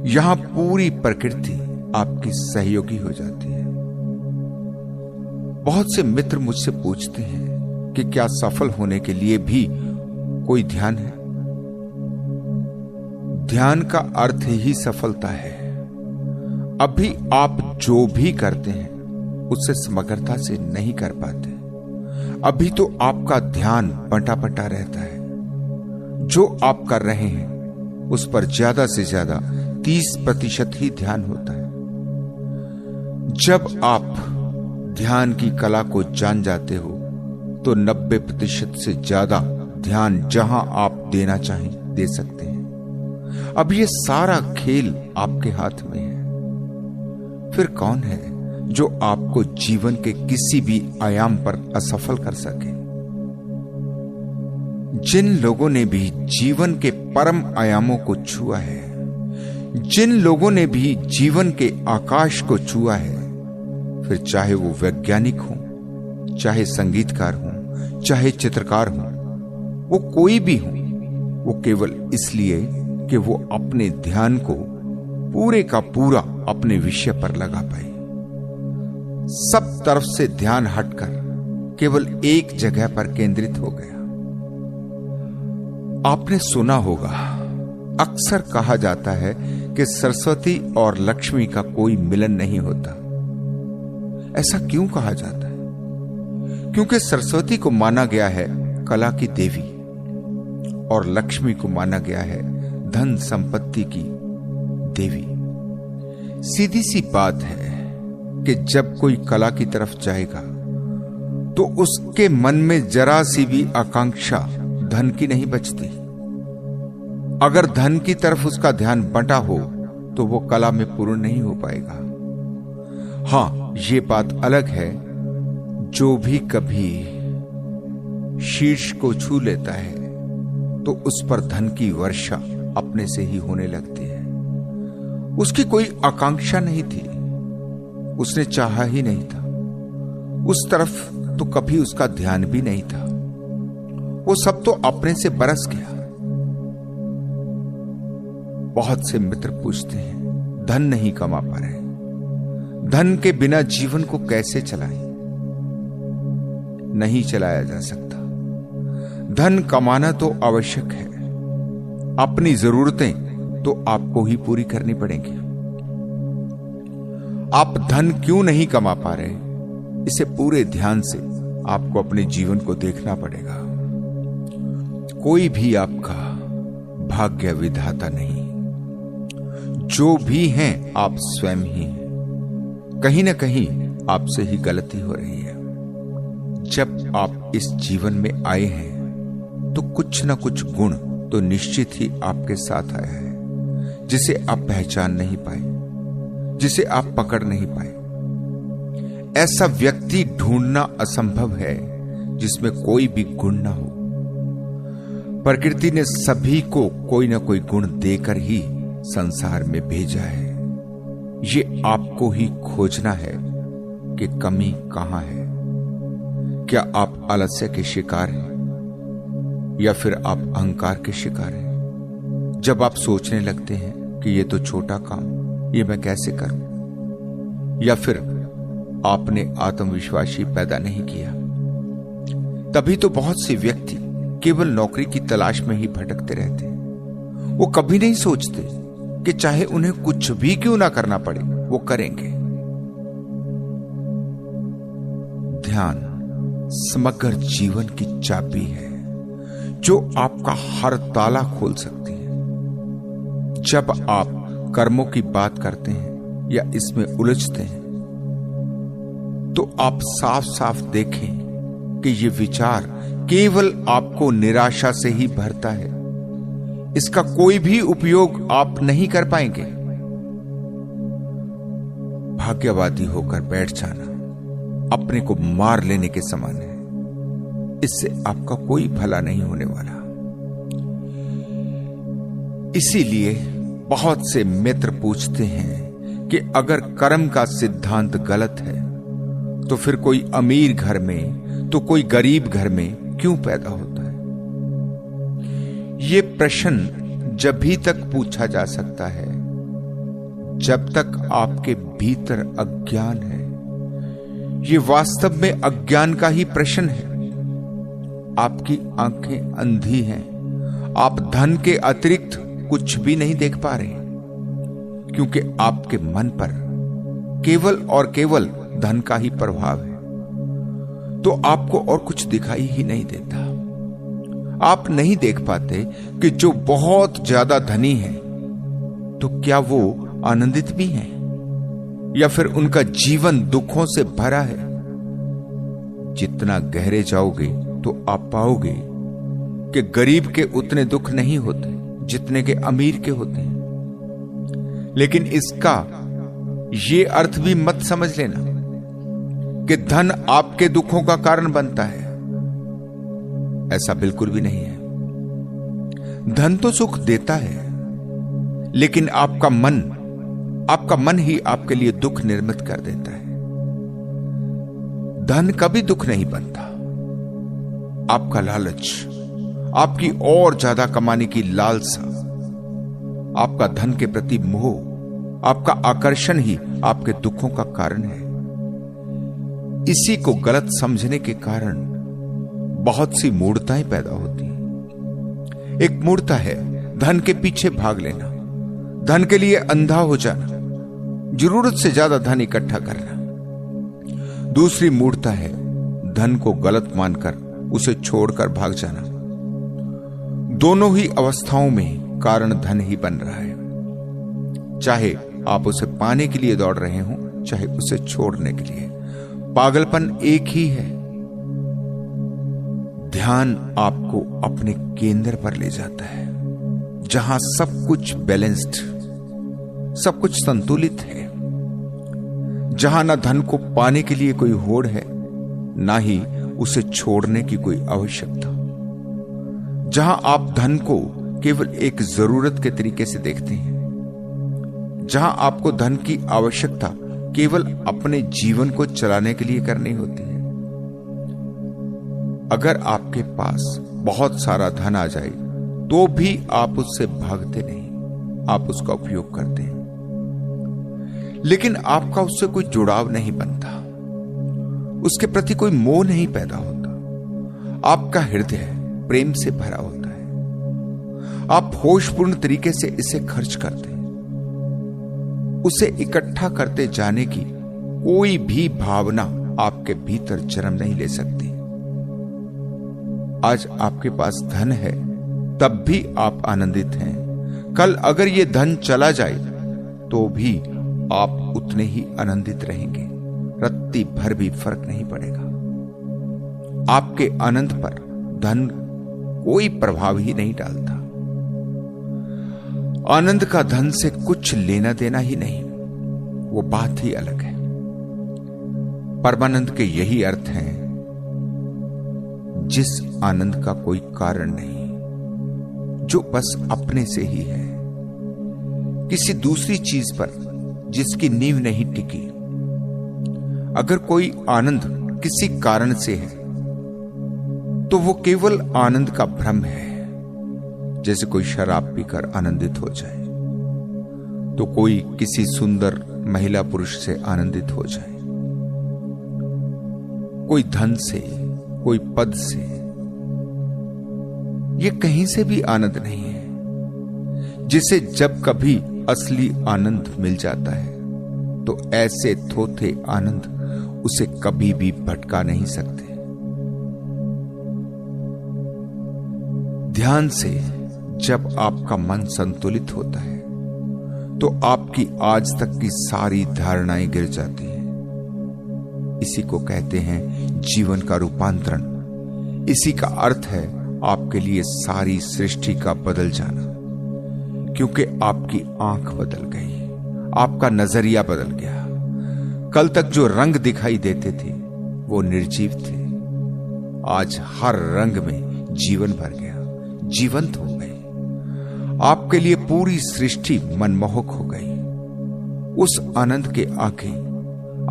यहां पूरी प्रकृति आपकी सहयोगी हो जाती है। बहुत से मित्र मुझसे पूछते हैं कि क्या सफल होने के लिए भी कोई ध्यान है? ध्यान का अर्थ ही सफलता है। अभी आप जो भी करते हैं उससे समग्रता से नहीं कर पाते। अभी तो आपका ध्यान बंटा बंटा रहता है। जो आप कर रहे हैं उस पर ज्यादा से ज्यादा 30% ही ध्यान होता है। जब आप ध्यान की कला को जान जाते हो तो 90% से ज्यादा ध्यान जहां आप देना चाहें दे सकते हैं। अब ये सारा खेल आपके हाथ में है। फिर कौन है जो आपको जीवन के किसी भी आयाम पर असफल कर सके? जिन लोगों ने भी जीवन के परम आयामों को छुआ है, जिन लोगों ने भी जीवन के आकाश को छुआ है, फिर चाहे वो वैज्ञानिक हो, चाहे संगीतकार हो, चाहे चित्रकार हो, वो कोई भी हो, वो केवल इसलिए कि वो अपने ध्यान को पूरे का पूरा अपने विषय पर लगा पाए। सब तरफ से ध्यान हटकर केवल एक जगह पर केंद्रित हो गया। आपने सुना होगा, अक्सर कहा जाता है कि सरस्वती और लक्ष्मी का कोई मिलन नहीं होता। ऐसा क्यों कहा जाता है? क्योंकि सरस्वती को माना गया है कला की देवी और लक्ष्मी को माना गया है धन संपत्ति की देवी। सीधी सी बात है कि जब कोई कला की तरफ जाएगा तो उसके मन में जरा सी भी आकांक्षा धन की नहीं बचती। अगर धन की तरफ उसका ध्यान बंटा हो तो वो कला में पूर्ण नहीं हो पाएगा। हां, ये बात अलग है, जो भी कभी शीर्ष को छू लेता है तो उस पर धन की वर्षा अपने से ही होने लगती है। उसकी कोई आकांक्षा नहीं थी, उसने चाहा ही नहीं था, उस तरफ तो कभी उसका ध्यान भी नहीं था। वो सब तो अपने से बरस गया। बहुत से मित्र पूछते हैं, धन नहीं कमा पा रहे, धन के बिना जीवन को कैसे चलाएं? नहीं चलाया जा सकता। धन कमाना तो आवश्यक है, अपनी जरूरतें तो आपको ही पूरी करनी पड़ेंगी। आप धन क्यों नहीं कमा पा रहे, इसे पूरे ध्यान से आपको अपने जीवन को देखना पड़ेगा। कोई भी आपका भाग्य विधाता नहीं, जो भी हैं आप स्वयं ही हैं। कहीं ना कहीं आपसे ही गलती हो रही है। जब आप इस जीवन में आए हैं तो कुछ ना कुछ गुण तो निश्चित ही आपके साथ आया है, जिसे आप पहचान नहीं पाए, जिसे आप पकड़ नहीं पाए। ऐसा व्यक्ति ढूंढना असंभव है जिसमें कोई भी गुण ना हो। प्रकृति ने सभी को कोई ना कोई गुण देकर ही संसार में भेजा है। ये आपको ही खोजना है कि कमी कहां है। क्या आप आलस्य के शिकार हैं या फिर आप अहंकार के शिकार हैं? जब आप सोचने लगते हैं कि ये तो छोटा काम, ये मैं कैसे करूं, या फिर आपने आत्मविश्वास ही पैदा नहीं किया, तभी तो बहुत से व्यक्ति केवल नौकरी की तलाश में ही भटकते रहते हैं। वो कभी नहीं सोचते कि चाहे उन्हें कुछ भी क्यों ना करना पड़े, वो करेंगे। ध्यान समग्र जीवन की चाबी है जो आपका हर ताला खोल सकती है। जब आप कर्मों की बात करते हैं या इसमें उलझते हैं तो आप साफ साफ देखें कि ये विचार केवल आपको निराशा से ही भरता है। इसका कोई भी उपयोग आप नहीं कर पाएंगे। भाग्यवादी होकर बैठ जाना अपने को मार लेने के समान है। इससे आपका कोई भला नहीं होने वाला। इसीलिए बहुत से मित्र पूछते हैं कि अगर कर्म का सिद्धांत गलत है तो फिर कोई अमीर घर में तो कोई गरीब घर में क्यों पैदा होता है? यह प्रश्न जब भी तक पूछा जा सकता है जब तक आपके भीतर अज्ञान है। यह वास्तव में अज्ञान का ही प्रश्न है। आपकी आंखें अंधी हैं। आप धन के अतिरिक्त कुछ भी नहीं देख पा रहे क्योंकि आपके मन पर केवल और केवल धन का ही प्रभाव है। तो आपको और कुछ दिखाई ही नहीं देता। आप नहीं देख पाते कि जो बहुत ज्यादा धनी है तो क्या वो आनंदित भी हैं, या फिर उनका जीवन दुखों से भरा है। जितना गहरे जाओगे तो आप पाओगे कि गरीब के उतने दुख नहीं होते जितने के अमीर के होते हैं। लेकिन इसका ये अर्थ भी मत समझ लेना कि धन आपके दुखों का कारण बनता है। ऐसा बिल्कुल भी नहीं है। धन तो सुख देता है, लेकिन आपका मन ही आपके लिए दुख निर्मित कर देता है। धन कभी दुख नहीं बनता। आपका लालच, आपकी और ज्यादा कमाने की लालसा, आपका धन के प्रति मोह, आपका आकर्षण ही आपके दुखों का कारण है। इसी को गलत समझने के कारण बहुत सी मूढ़ताएं पैदा होती हैं। एक मूढ़ता है धन के पीछे भाग लेना, धन के लिए अंधा हो जाना, जरूरत से ज्यादा धन इकट्ठा करना। दूसरी मूढ़ता है धन को गलत मानकर उसे छोड़कर भाग जाना। दोनों ही अवस्थाओं में कारण धन ही बन रहा है। चाहे आप उसे पाने के लिए दौड़ रहे हो, चाहे उसे छोड़ने के लिए, पागलपन एक ही है। ध्यान आपको अपने केंद्र पर ले जाता है, जहां सब कुछ बैलेंस्ड, सब कुछ संतुलित है, जहां ना धन को पाने के लिए कोई होड़ है, ना ही उसे छोड़ने की कोई आवश्यकता, जहां आप धन को केवल एक जरूरत के तरीके से देखते हैं, जहां आपको धन की आवश्यकता केवल अपने जीवन को चलाने के लिए करनी होती है। अगर आपके पास बहुत सारा धन आ जाए तो भी आप उससे भागते नहीं, आप उसका उपयोग करते हैं। लेकिन आपका उससे कोई जुड़ाव नहीं बनता, उसके प्रति कोई मोह नहीं पैदा होता। आपका हृदय प्रेम से भरा होता है। आप होशपूर्ण तरीके से इसे खर्च करते हैं। उसे इकट्ठा करते जाने की कोई भी भावना आपके भीतर जन्म नहीं ले सकती। आज आपके पास धन है तब भी आप आनंदित हैं। कल अगर ये धन चला जाए तो भी आप उतने ही आनंदित रहेंगे। रत्ती भर भी फर्क नहीं पड़ेगा। आपके आनंद पर धन कोई प्रभाव ही नहीं डालता। आनंद का धन से कुछ लेना देना ही नहीं, वो बात ही अलग है। परमानंद के यही अर्थ हैं, जिस आनंद का कोई कारण नहीं, जो बस अपने से ही है, किसी दूसरी चीज पर जिसकी नींव नहीं टिकी। अगर कोई आनंद किसी कारण से है तो वो केवल आनंद का भ्रम है। जैसे कोई शराब पीकर आनंदित हो जाए, तो कोई किसी सुंदर महिला पुरुष से आनंदित हो जाए, कोई धन से, कोई पद से, ये कहीं से भी आनंद नहीं है। जिसे जब कभी असली आनंद मिल जाता है तो ऐसे थोथे आनंद उसे कभी भी भटका नहीं सकते। ध्यान से जब आपका मन संतुलित होता है तो आपकी आज तक की सारी धारणाएं गिर जाती हैं। इसी को कहते हैं जीवन का रूपांतरण। इसी का अर्थ है आपके लिए सारी सृष्टि का बदल जाना, क्योंकि आपकी आंख बदल गई, आपका नजरिया बदल गया। कल तक जो रंग दिखाई देते थे वो निर्जीव थे, आज हर रंग में जीवन भर गया, जीवंत हो गए। आपके लिए पूरी सृष्टि मनमोहक हो गई। उस आनंद के आगे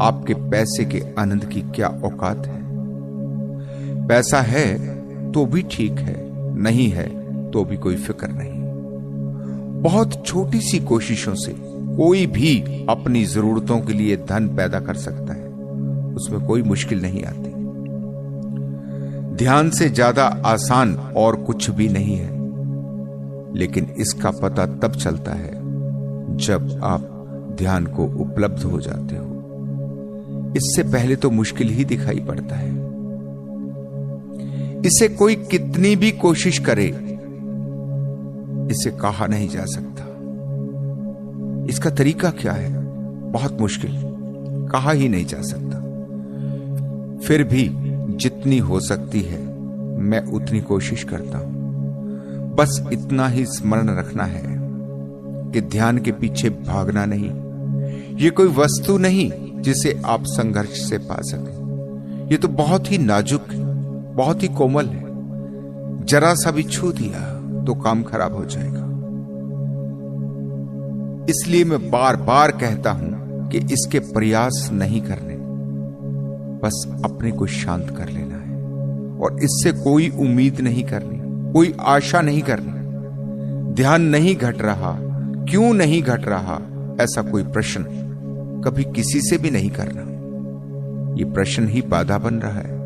आपके पैसे के आनंद की क्या औकात है। पैसा है तो भी ठीक है, नहीं है तो भी कोई फिक्र नहीं। बहुत छोटी सी कोशिशों से कोई भी अपनी जरूरतों के लिए धन पैदा कर सकता है, उसमें कोई मुश्किल नहीं आती। ध्यान से ज्यादा आसान और कुछ भी नहीं है, लेकिन इसका पता तब चलता है जब आप ध्यान को उपलब्ध हो जाते हो। इससे पहले तो मुश्किल ही दिखाई पड़ता है। इसे कोई कितनी भी कोशिश करे, इसे कहा नहीं जा सकता। इसका तरीका क्या है? बहुत मुश्किल, कहा ही नहीं जा सकता। फिर भी जितनी हो सकती है मैं उतनी कोशिश करता हूं। बस इतना ही स्मरण रखना है कि ध्यान के पीछे भागना नहीं। ये कोई वस्तु नहीं जिसे आप संघर्ष से पा सकें। ये तो बहुत ही नाजुक, बहुत ही कोमल है। जरा सा भी छू दिया तो काम खराब हो जाएगा। इसलिए मैं बार बार कहता हूं कि इसके प्रयास नहीं करने, बस अपने को शांत कर लेना है और इससे कोई उम्मीद नहीं करनी, कोई आशा नहीं करनी। ध्यान नहीं घट रहा, क्यों नहीं घट रहा, ऐसा कोई प्रश्न कभी किसी से भी नहीं करना। ये प्रश्न ही बाधा बन रहा है।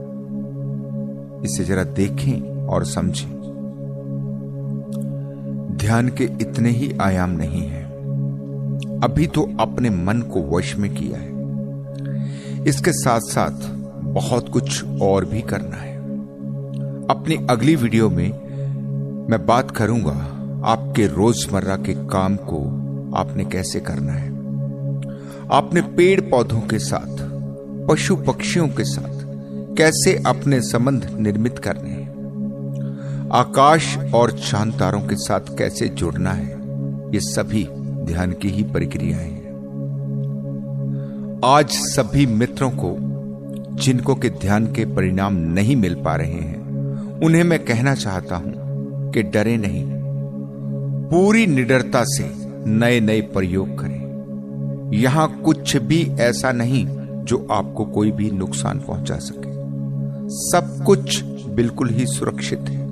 इसे जरा देखें और समझें। ध्यान के इतने ही आयाम नहीं है। अभी तो अपने मन को वश में किया है, इसके साथ साथ बहुत कुछ और भी करना है। अपनी अगली वीडियो में मैं बात करूंगा आपके रोजमर्रा के काम को आपने कैसे करना है। आपने पेड़ पौधों के साथ, पशु पक्षियों के साथ कैसे अपने संबंध निर्मित करने हैं, आकाश और चांद तारों के साथ कैसे जुड़ना है। ये सभी ध्यान की ही प्रक्रियाएं हैं। आज सभी मित्रों को जिनको के ध्यान के परिणाम नहीं मिल पा रहे हैं, उन्हें मैं कहना चाहता हूं कि डरे नहीं, पूरी निडरता से नए नए प्रयोग करें। यहां कुछ भी ऐसा नहीं जो आपको कोई भी नुकसान पहुंचा सके। सब कुछ बिल्कुल ही सुरक्षित है।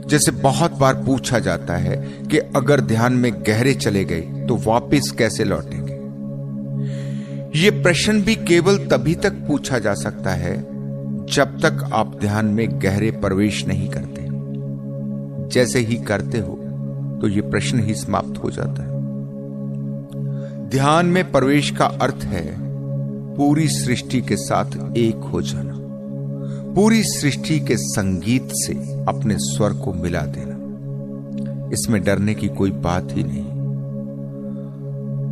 जैसे बहुत बार पूछा जाता है कि अगर ध्यान में गहरे चले गए तो वापस कैसे लौटेंगे। ये प्रश्न भी केवल तभी तक पूछा जा सकता है जब तक आप ध्यान में गहरे प्रवेश नहीं करते। जैसे ही करते हो तो ये प्रश्न ही समाप्त हो जाता है। ध्यान में प्रवेश का अर्थ है पूरी सृष्टि के साथ एक हो जाना, पूरी सृष्टि के संगीत से अपने स्वर को मिला देना। इसमें डरने की कोई बात ही नहीं।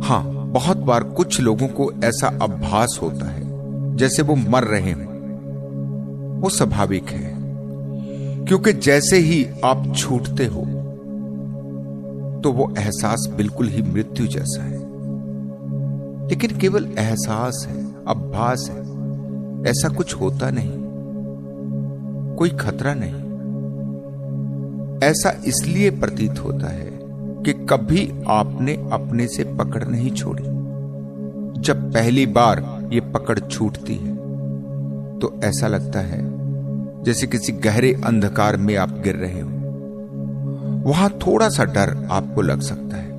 हां, बहुत बार कुछ लोगों को ऐसा आभास होता है जैसे वो मर रहे हों। वो स्वाभाविक है, क्योंकि जैसे ही आप छूटते हो तो वो एहसास बिल्कुल ही मृत्यु जैसा है। लेकिन केवल एहसास है, आभास है, ऐसा कुछ होता नहीं, कोई खतरा नहीं। ऐसा इसलिए प्रतीत होता है कि कभी आपने अपने से पकड़ नहीं छोड़ी। जब पहली बार ये पकड़ छूटती है तो ऐसा लगता है जैसे किसी गहरे अंधकार में आप गिर रहे हो। वहां थोड़ा सा डर आपको लग सकता है।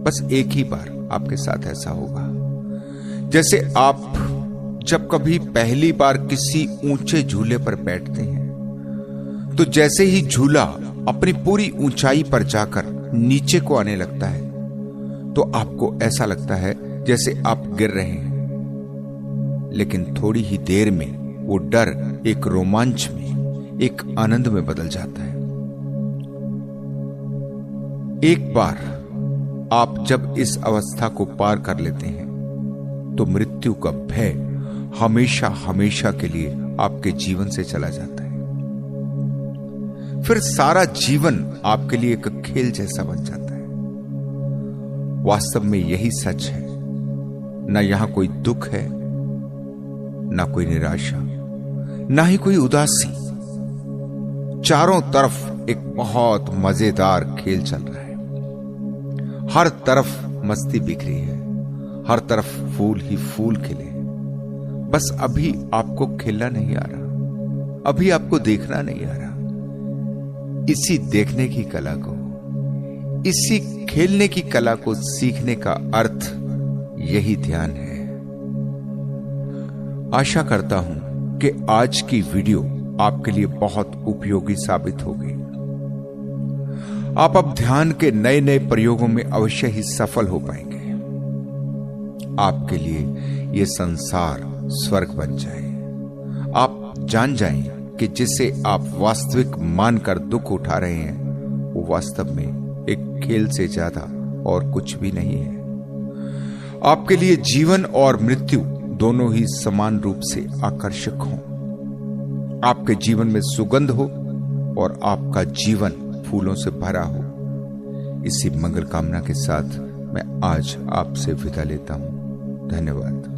बस एक ही बार आपके साथ ऐसा होगा, जैसे आप जब कभी पहली बार किसी ऊंचे झूले पर बैठते हैं तो जैसे ही झूला अपनी पूरी ऊंचाई पर जाकर नीचे को आने लगता है तो आपको ऐसा लगता है जैसे आप गिर रहे हैं। लेकिन थोड़ी ही देर में वो डर एक रोमांच में, एक आनंद में बदल जाता है। एक बार आप जब इस अवस्था को पार कर लेते हैं तो मृत्यु का भय हमेशा हमेशा के लिए आपके जीवन से चला जाता है। फिर सारा जीवन आपके लिए एक खेल जैसा बन जाता है। वास्तव में यही सच है। ना यहां कोई दुख है, ना कोई निराशा, ना ही कोई उदासी। चारों तरफ एक बहुत मजेदार खेल चल रहा है। हर तरफ मस्ती बिखरी है, हर तरफ फूल ही फूल खिले। बस अभी आपको खेलना नहीं आ रहा, अभी आपको देखना नहीं आ रहा। इसी देखने की कला को, इसी खेलने की कला को सीखने का अर्थ यही ध्यान है। आशा करता हूं कि आज की वीडियो आपके लिए बहुत उपयोगी साबित होगी। आप अब ध्यान के नए नए प्रयोगों में अवश्य ही सफल हो पाएंगे। आपके लिए यह संसार स्वर्ग बन जाए। आप जान जाएं कि जिसे आप वास्तविक मानकर दुख उठा रहे हैं वो वास्तव में एक खेल से ज्यादा और कुछ भी नहीं है। आपके लिए जीवन और मृत्यु दोनों ही समान रूप से आकर्षक हों, आपके जीवन में सुगंध हो और आपका जीवन फूलों से भरा हो। इसी मंगल कामना के साथ मैं आज आपसे विदा लेता हूं। धन्यवाद।